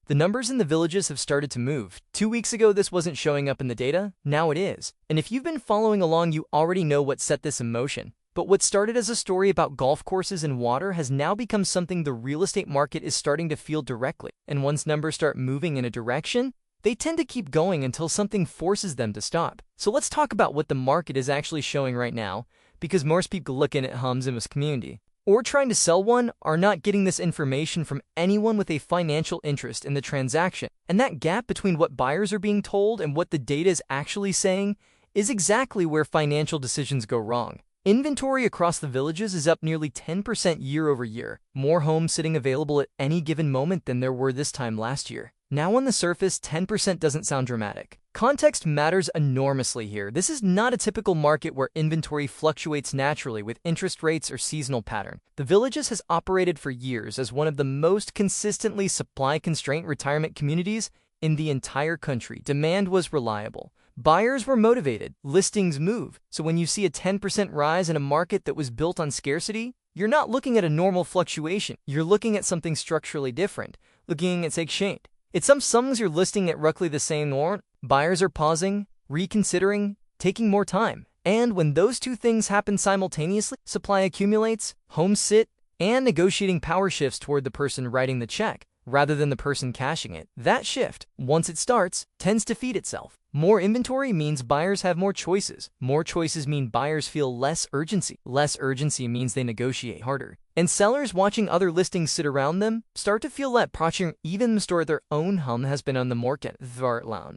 The numbers in the villages have started to move. 2 weeks ago, this wasn't showing up in the data. Now it is. And if you've been following along, you already know what set this in motion. But what started as a story about golf courses and water has now become something the real estate market is starting to feel directly. And once numbers start moving in a direction, they tend to keep going until something forces them to stop. So let's talk about what the market is actually showing right now, because most people looking at homes in this community or trying to sell one are not getting this information from anyone with a financial interest in the transaction. And that gap between what buyers are being told and what the data is actually saying is exactly where financial decisions go wrong. Inventory across the villages is up nearly 10% year over year, more homes sitting available at any given moment than there were this time last year. Now on the surface, 10% doesn't sound dramatic. Context matters enormously here. This is not a typical market where inventory fluctuates naturally with interest rates or seasonal pattern. The Villages has operated for years as one of the most consistently supply-constrained retirement communities in the entire country. Demand was reliable. Buyers were motivated. Listings move. So when you see a 10% rise in a market that was built on scarcity, you're not looking at a normal fluctuation. You're looking at something structurally different, looking at exchange. It's some sums you're listing at roughly the same warrant. Buyers are pausing, reconsidering, taking more time. And when those two things happen simultaneously, supply accumulates, homes sit, and negotiating power shifts toward the person writing the check rather than the person cashing it. That shift, once it starts, tends to feed itself. More inventory means buyers have more choices. More choices mean buyers feel less urgency. Less urgency means they negotiate harder. And sellers watching other listings sit around them start to feel that pressure even the store their own home has been on the market.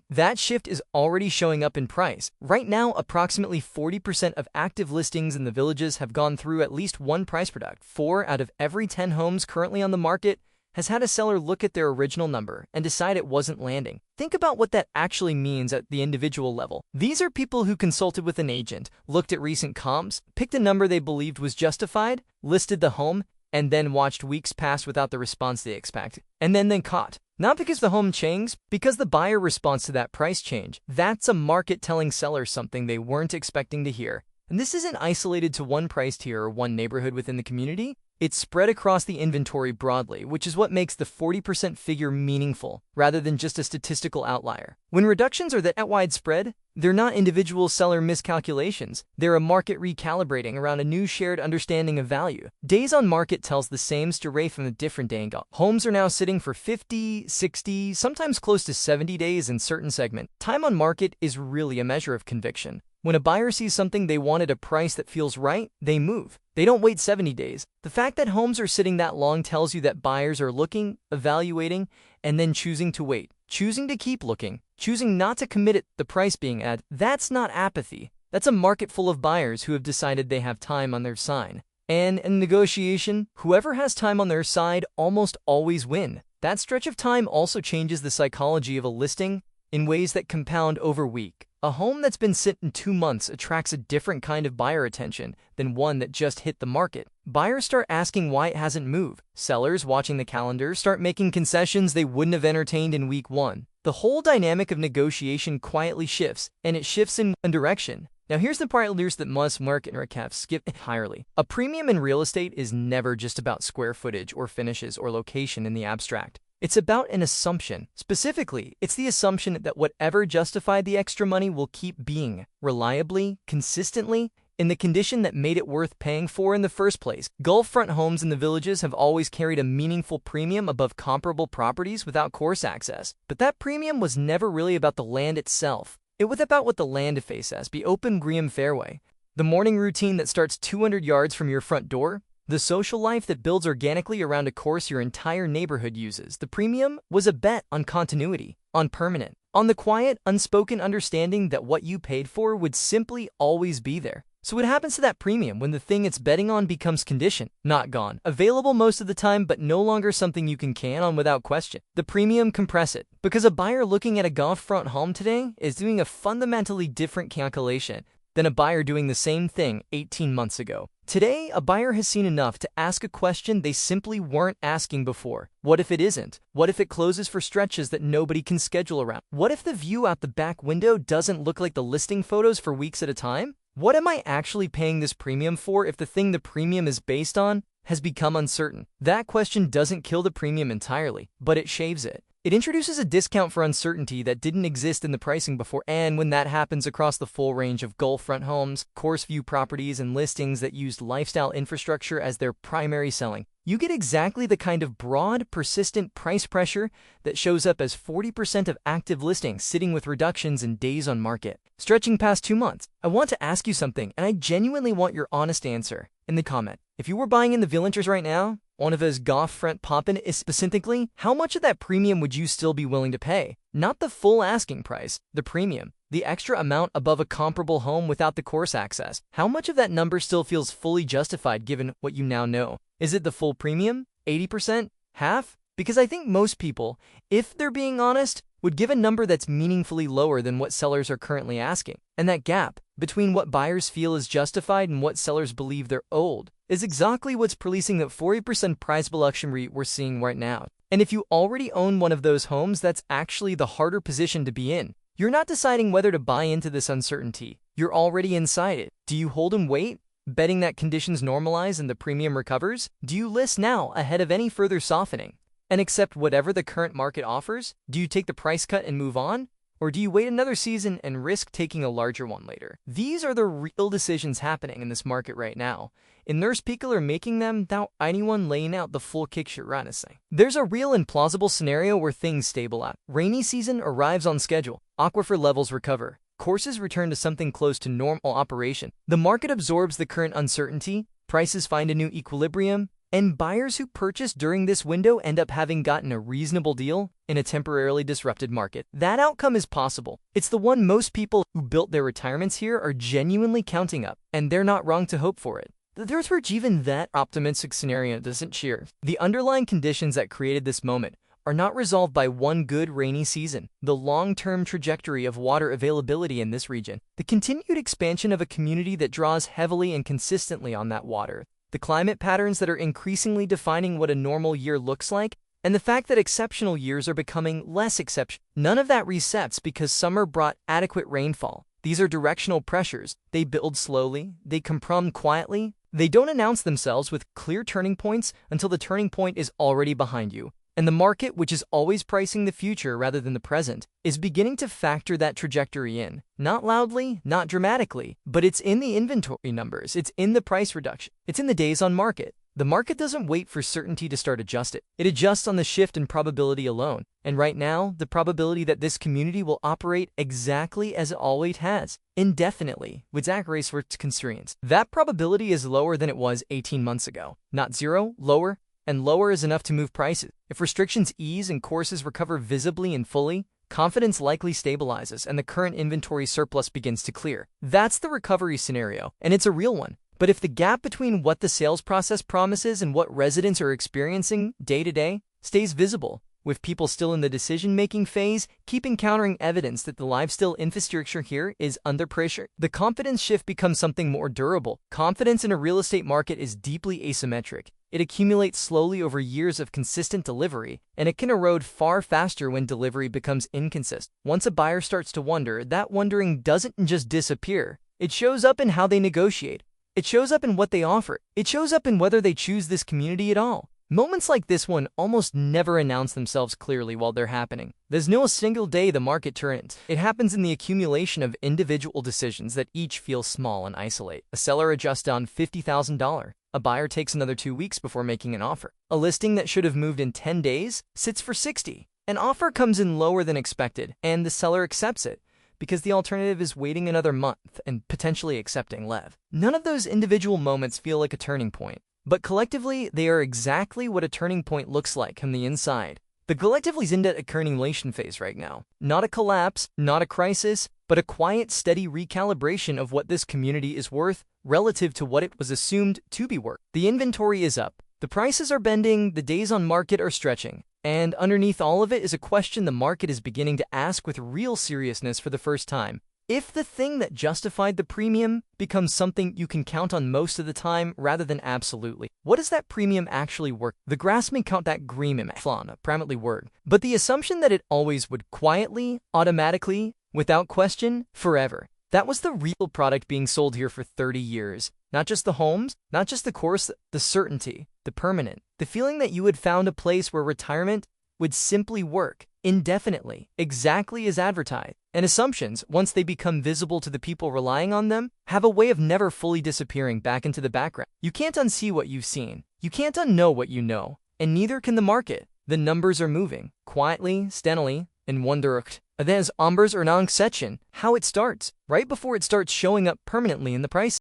That shift is already showing up in price. Right now, approximately 40% of active listings in the villages have gone through at least one price product. 4 out of every 10 homes currently on the market has had a seller look at their original number and decide it wasn't landing. Think about what that actually means at the individual level. These are people who consulted with an agent, looked at recent comps, picked a number they believed was justified, listed the home, and then watched weeks pass without the response they expected, and then caught. Not because the home changed, because the buyer responds to that price change. That's a market telling sellers something they weren't expecting to hear. And this isn't isolated to one price tier or one neighborhood within the community. It's spread across the inventory broadly, which is what makes the 40% figure meaningful, rather than just a statistical outlier. When reductions are that widespread, they're not individual seller miscalculations. They're a market recalibrating around a new shared understanding of value. Days on market tells the same story from a different angle. Homes are now sitting for 50, 60, sometimes close to 70 days in certain segments. Time on market is really a measure of conviction. When a buyer sees something they want at a price that feels right, they move. They don't wait 70 days. The fact that homes are sitting that long tells you that buyers are looking, evaluating, and then choosing to wait, choosing to keep looking, choosing not to commit at the price being at. That's not apathy. That's a market full of buyers who have decided they have time on their side. And in negotiation, whoever has time on their side almost always win. That stretch of time also changes the psychology of a listing in ways that compound over week. A home that's been sitting 2 months attracts a different kind of buyer attention than one that just hit the market. Buyers start asking why it hasn't moved. Sellers, watching the calendar, start making concessions they wouldn't have entertained in week 1. The whole dynamic of negotiation quietly shifts, and it shifts in one direction. Now here's the part that most market recaps skip entirely. A premium in real estate is never just about square footage or finishes or location in the abstract. It's about an assumption. Specifically, it's the assumption that whatever justified the extra money will keep being, reliably, consistently, in the condition that made it worth paying for in the first place. Gulf-front homes in the villages have always carried a meaningful premium above comparable properties without course access. But that premium was never really about the land itself. It was about what the land faces, the open green fairway, the morning routine that starts 200 yards from your front door, the social life that builds organically around a course your entire neighborhood uses. The premium was a bet on continuity, on permanent, on the quiet, unspoken understanding that what you paid for would simply always be there. So what happens to that premium when the thing it's betting on becomes conditioned, not gone, available most of the time but no longer something you can count on without question? The premium compress it, because a buyer looking at a golf-front home today is doing a fundamentally different calculation than a buyer doing the same thing 18 months ago. Today, a buyer has seen enough to ask a question they simply weren't asking before. What if it isn't? What if it closes for stretches that nobody can schedule around? What if the view out the back window doesn't look like the listing photos for weeks at a time? What am I actually paying this premium for if the thing the premium is based on has become uncertain? That question doesn't kill the premium entirely, but it shaves it. It introduces a discount for uncertainty that didn't exist in the pricing before, and when that happens across the full range of Gulf front homes, course view properties, and listings that used lifestyle infrastructure as their primary selling, you get exactly the kind of broad, persistent price pressure that shows up as 40% of active listings sitting with reductions in days on market, stretching past 2 months. I want to ask you something, and I genuinely want your honest answer in the comment. If you were buying in the Villagers right now, one of those Gulf front poppin' is specifically, how much of that premium would you still be willing to pay? Not the full asking price, the premium, the extra amount above a comparable home without the course access. How much of that number still feels fully justified given what you now know? Is it the full premium? 80%? Half? Because I think most people, if they're being honest, would give a number that's meaningfully lower than what sellers are currently asking. And that gap between what buyers feel is justified and what sellers believe they're owed is exactly what's releasing that 40% price luxury we're seeing right now. And if you already own one of those homes, that's actually the harder position to be in. You're not deciding whether to buy into this uncertainty. You're already inside it. Do you hold and wait, betting that conditions normalize and the premium recovers? Do you list now ahead of any further softening and accept whatever the current market offers? Do you take the price cut and move on? Or do you wait another season and risk taking a larger one later? These are the real decisions happening in this market right now. And there's people are making them without anyone laying out the full picture right now. There's a real and plausible scenario where things stabilize. Rainy season arrives on schedule. Aquifer levels recover. Courses return to something close to normal operation. The market absorbs the current uncertainty. Prices find a new equilibrium. And buyers who purchase during this window end up having gotten a reasonable deal in a temporarily disrupted market. That outcome is possible. It's the one most people who built their retirements here are genuinely counting up, and they're not wrong to hope for it. There's where even that optimistic scenario doesn't cheer. The underlying conditions that created this moment are not resolved by one good rainy season. The long-term trajectory of water availability in this region, the continued expansion of a community that draws heavily and consistently on that water, the climate patterns that are increasingly defining what a normal year looks like, and the fact that exceptional years are becoming less exceptional. None of that resets because summer brought adequate rainfall. These are directional pressures. They build slowly, they compound quietly, they don't announce themselves with clear turning points until the turning point is already behind you. And the market, which is always pricing the future rather than the present, is beginning to factor that trajectory in. Not loudly, not dramatically, but it's in the inventory numbers, it's in the price reduction, it's in the days on market. The market doesn't wait for certainty to start adjusting. It adjusts on the shift in probability alone. And right now, the probability that this community will operate exactly as it always has, indefinitely, with Zachary Swart's constraints. That probability is lower than it was 18 months ago. Not zero, lower. And lower is enough to move prices. If restrictions ease and courses recover visibly and fully, confidence likely stabilizes and the current inventory surplus begins to clear. That's the recovery scenario, and it's a real one. But if the gap between what the sales process promises and what residents are experiencing day to day stays visible, with people still in the decision-making phase, keep encountering evidence that the lifestyle infrastructure here is under pressure, the confidence shift becomes something more durable. Confidence in a real estate market is deeply asymmetric. It accumulates slowly over years of consistent delivery, and it can erode far faster when delivery becomes inconsistent. Once a buyer starts to wonder, that wondering doesn't just disappear. It shows up in how they negotiate. It shows up in what they offer. It shows up in whether they choose this community at all. Moments like this one almost never announce themselves clearly while they're happening. There's no single day the market turns. It happens in the accumulation of individual decisions that each feel small and isolate. A seller adjusts down $50,000. A buyer takes another 2 weeks before making an offer. A listing that should have moved in 10 days sits for 60. An offer comes in lower than expected, and the seller accepts it, because the alternative is waiting another month and potentially accepting lev. None of those individual moments feel like a turning point, but collectively, they are exactly what a turning point looks like on the inside. The collectively's in that accumulation phase right now. Not a collapse, not a crisis, but a quiet, steady recalibration of what this community is worth relative to what it was assumed to be worth. The inventory is up, the prices are bending, the days on market are stretching, and underneath all of it is a question the market is beginning to ask with real seriousness for the first time. If the thing that justified the premium becomes something you can count on most of the time rather than absolutely, what does that premium actually work? The grass may count that green flan, primarily word, but the assumption that it always would quietly, automatically, without question, forever. That was the real product being sold here for 30 years. Not just the homes, not just the course, the certainty, the permanent, the feeling that you had found a place where retirement would simply work. indefinitely, exactly as advertised. And assumptions, once they become visible to the people relying on them, have a way of never fully disappearing back into the background. You can't unsee what you've seen. You can't unknow what you know. And neither can the market. The numbers are moving, quietly, steadily, in one direction. There's numbers are non-section, how it starts, right before it starts showing up permanently in the price.